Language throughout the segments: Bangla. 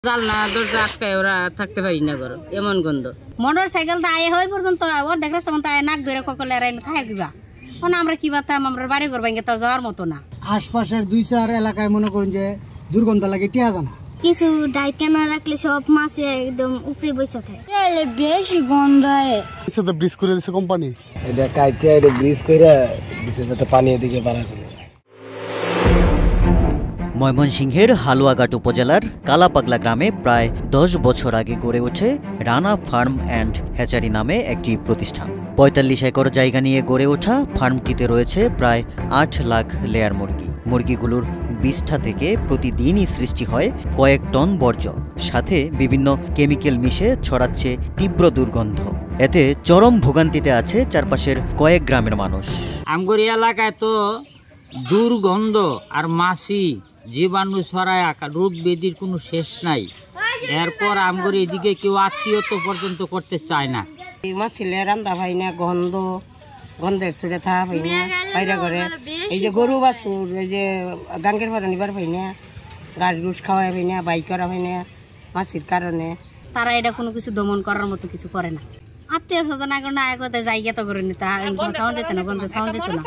জানলা দরজা আটকায় ওরা থাকতে পারি না ঘর, এমন গন্ধ। মোটর সাইকেলটা আয়ে হয় পর্যন্ত ওর দেখলে তখন তাই নাক ধরে ককলে রাইলে থাকে কিবা, মানে আমরা কি বাতাম, আমরা বাড়ি ঘর ভাঙে তো যাওয়ার মতো না। আশপাশের 2-4 এলাকায় মনে করুন যে দুর্গন্ধ লাগে, টিয়া জানা কিছু ডাইকা না রাখলে সব মাছে একদম উপরে বসে থাকে, বেশি গন্ধ হয়। এটা ব্রিজ করে দিছে কোম্পানি, এটা কাইটা এটা ব্রিজ কইরা দিছে যাতে পানি এদিকে বাড়াছে। ময়মনসিংহের হালুয়াঘাট উপজেলার কালাপাগলা গ্রামে প্রায় 10 বছর আগে গড়ে ওঠে রানা ফার্ম অ্যান্ড হ্যাচারি নামে একটি প্রতিষ্ঠান। 45 একর জায়গা নিয়ে গড়ে ওঠা ফার্মটিতে রয়েছে প্রায় 8 লাখ লেয়ার মুরগি। মুরগিগুলোর বিষ্ঠা থেকে প্রতিদিনই সৃষ্টি হয় কয়েক টন বর্জ্য, সাথে বিভিন্ন কেমিক্যাল মিশে ছড়াচ্ছে তীব্র দুর্গন্ধ। এতে চরম ভোগান্তিতে আছে চারপাশের কয়েক গ্রামের মানুষ। আমগরি এলাকায় তো দুর্গন্ধ আর মাছি জীবাণু ছড়ায়, রোগ ব্যাধির কোনো শেষ নাই। এরপর আমগরি এদিকে কেউ আত্মীয়তা পর্যন্ত করতে চায় না। এই মাছিলে রান্না ভাই না, গন্ধের ছুটে থা ভাই না বাইরে করে। এই যে গরু বাছুর, এই যে গাঙ্গের ভাড়া নিবার ভাই না, গাছ গুছ খাওয়াই ভাই না, বাই করা ভাই না মাছির কারণে। তারা এটা কোনো কিছু দমন করার মতো কিছু করে না। আত্মীয় স্বজন আগে না আগে জায়গা তো করে নিতে থাউন যেত না, গন্ধ থাউন যেত না।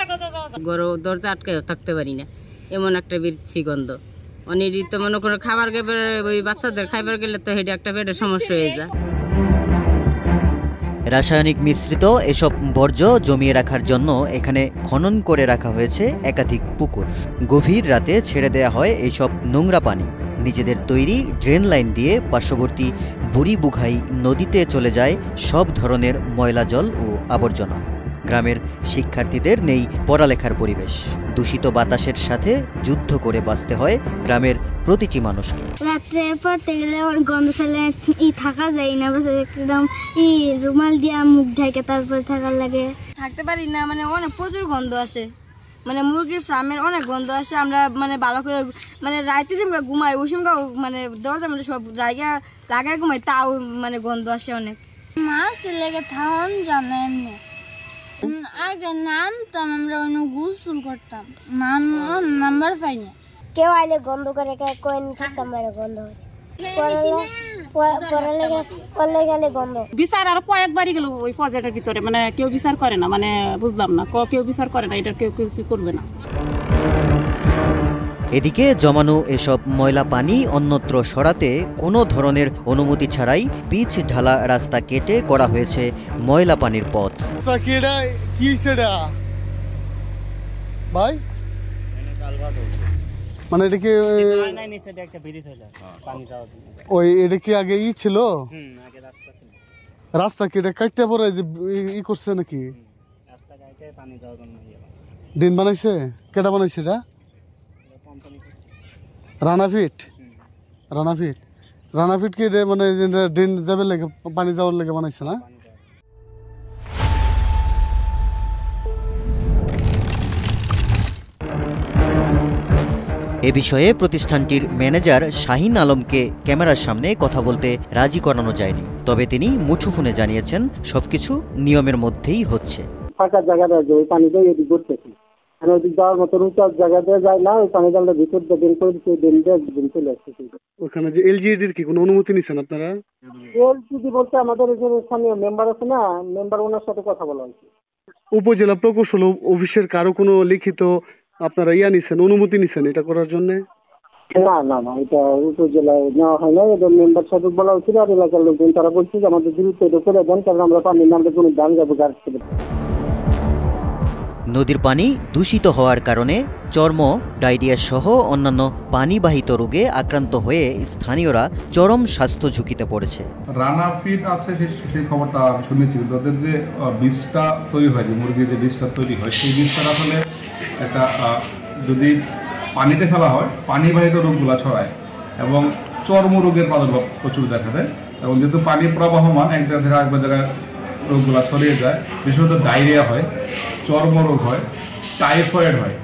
গরু দরজা আটকে থাকতে পারি না, এমন একটা বিচ্ছি গন্ধ। অনেক তো মনে করে খাবার ওই বাচ্চাদের খাবার গেলে তো এটা একটা পেটের সমস্যা হয়ে যায়। রাসায়নিক মিশ্রিত এসব বর্জ্য জমিয়ে রাখার জন্য এখানে খনন করে রাখা হয়েছে একাধিক পুকুর। গভীর রাতে ছেড়ে দেয়া হয় এইসব নোংরা পানি। নিজেদের তৈরি ড্রেন লাইন দিয়ে পার্শ্ববর্তী বুড়িবুঘাই নদীতে চলে যায় সব ধরনের ময়লা জল ও আবর্জনা। গ্রামের শিক্ষার্থীদের নেই পড়ালেখার পরিবেশ। দূষিত বাতাসের সাথে যুদ্ধ করে বাঁচতে হয় গ্রামের প্রতিটি মানুষকে। রাত্রে পড়তে গেলে গন্ধ ছাড়লে থাকা যায় না, একদম রুমাল দিয়া মুখ ঢেকে তারপর থাকার লাগে, থাকতে পারি না। মানে অনেক প্রচুর গন্ধ আসে, মানে মুরগির ফার্মের অনেক গন্ধ আসে। আমরা মানে ভালো করে মানে রাইতে যে ঘুমাই ওই সময় মানে দরজা মানে সব জায়গা লাগায় ঘুমাই, তাও মানে গন্ধ আসে অনেক। মাছ লেগে থাউন জানে এমনি আগে নামতাম, আমরা অন্য গোসল করতাম, নাম্বার পাই না। কেউ আইলে গন্ধ করে কয়েন থাকতাম, গন্ধ বিচার আর কয়েকবারই গেল ওই পর্যায়ের ভিতরে, মানে কেউ বিচার করে না, মানে বুঝলাম না, কেউ বিচার করে না, এটা কেউ কিছু করবে না। এদিকে জমানো এসব ময়লা পানি অন্যত্র সরাতে কোনো ধরনের অনুমতি ছাড়াই পিচ ঢালা রাস্তা কেটে করা হয়েছে ময়লা পানির পথ। ভাই মানে এটা কি ওই এটা কি আগে ছিল রাস্তা কি এটা কাটতে পরে যে করছে নাকি ডিন বানাইছে? কেটা বানাইছে এটা? রানাফিট কি মানে ড্রেন যাবে লেগে পানি যাওয়ার লেগে বানাইছে না? এ বিষয়ে প্রতিষ্ঠানটির ম্যানেজার শাহিন আলমকে ক্যামেরার সামনে কথা বলতে রাজি করানো যায়নি। তবে তিনি মুঠোফোনে জানিয়েছেন সবকিছু নিয়মের মধ্যেই হচ্ছে। ফাঁকা জায়গাটা ওই পানিটা এদিক করতেছি, ওদিক যাওয়ার মতো উঁচু জায়গাতে যায় না, ওই পানি জালটা ভিতর দিয়ে বের করে দিচ্ছে, দিন চলে আসছে। ওখানে যে এলজিইডির কি কোনো অনুমতি নিছেন আপনারা? এলজিইডি বলতে আমাদের এখানে স্থানীয় মেম্বার আছে না, মেম্বার ওনার সাথে কথা বলা হয়েছে। উপজেলা প্রকৌশল অফিসের কারো কোনো লিখিত আপনারা নিছেন, অনুমতি নিছেন এটা করার জন্য? না, এটা উপজেলায় নেওয়া হয় না। এটা মেম্বার সাথে বলা হয়েছিল, আর এলাকার লোকজন তারা বলছে যে আমাদের দ্রুত এটা করে দেন, কারণ আমরা পানির নামটা কোনো দাম যাবো গাছ থেকে। নদীর পানি দূষিত হওয়ার কারণে চর্ম, ডায়রিয়া সহ অন্যান্য পানিবাহিত রোগে আক্রান্ত হয়ে স্থানীয়রা চরম স্বাস্থ্য ঝুঁকিতে পড়েছে। রানাফিট আছে সেই খবরটা শুনেছি, ওদের যে বীজটা তৈরি হয়, যে মুরগির যে বীজটা তৈরি হয়, সেই বীজটা আসলে একটা যদি পানিতে ফেলা হয় পানিবাহিত রোগগুলো ছড়ায় এবং চর্মরোগের প্রাদুর্ভাব প্রচুর দেখা দেয়। এবং যেহেতু পানি প্রবাহমান, এক জায়গা থেকে আরেক জায়গায় রোগগুলো ছড়িয়ে যায়, বিশেষত ডায়রিয়া হয়, চর্মরোগ হয়, টাইফয়েড হয়,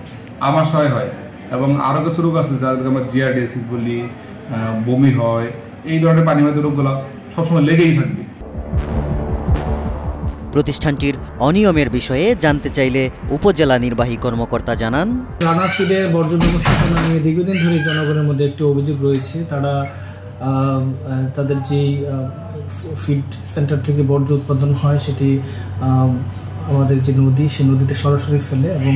আমাশয় হয় এবং আরও কিছু রোগ আছে যাদেরকে আমরা জিআরডিএসিস বলি, বমি হয়। এই ধরনের পানিবাহিত রোগগুলো সবসময় লেগেই থাকবে। প্রতিষ্ঠানটির অনিয়মের বিষয়ে জানতে চাইলে উপজেলা নির্বাহী কর্মকর্তা জানান, রানাফিডের বর্জ্য ব্যবস্থাপনা নিয়ে দীর্ঘদিন ধরে জনগণের মধ্যে একটি অভিযোগ রয়েছে। তারা তাদের যে ফিড সেন্টার থেকে বর্জ্য উৎপাদন হয় সেটি আমাদের যে নদী, সেই নদীতে সরাসরি ফেলে এবং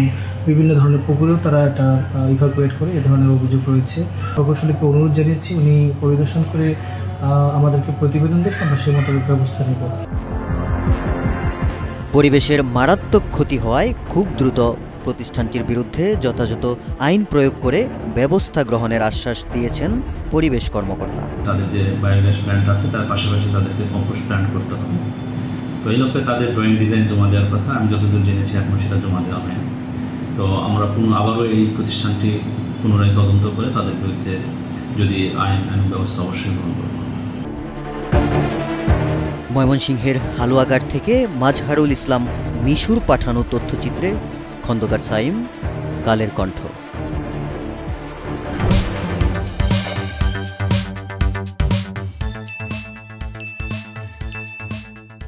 বিভিন্ন ধরনের পুকুরেও তারা এটা ইভাকুয়েট করে, এ ধরনের অভিযোগ রয়েছে। প্রকৌশলীকে অনুরোধ জানিয়েছি উনি পরিদর্শন করে আমাদেরকে প্রতিবেদন দেন, আমরা সেই মোতাবেক ব্যবস্থা নেব। পরিবেশের মারাত্মক ক্ষতি হওয়ায় খুব দ্রুত প্রতিষ্ঠানটির বিরুদ্ধে যথাযথ আইন প্রয়োগ করে ব্যবস্থা গ্রহণের আশ্বাস দিয়েছেন পরিবেশ কর্মকর্তা। তাদের যে বায়োগ্যাস প্ল্যান্ট আছে তার পাশাপাশি তাদেরকে কম্পোস্ট প্ল্যান্ট করতে হবে। তো এই লক্ষ্যে তাদের ড্রয়িং ডিজাইন জমা দেওয়ার কথা, আমি যতদূর জেনেছি এখনও সেটা জমা দেওয়া হয়নি। তো আমরা আবারও এই প্রতিষ্ঠানটি পুনরায় তদন্ত করে তাদের বিরুদ্ধে যদি আইন ব্যবস্থা অবশ্যই গ্রহণ করব। ময়মনসিংহের হালুয়াঘাট থেকে মাজহারুল ইসলাম মিশুর পাঠানো তথ্যচিত্রে খন্দকার সাইম, কালের কণ্ঠ।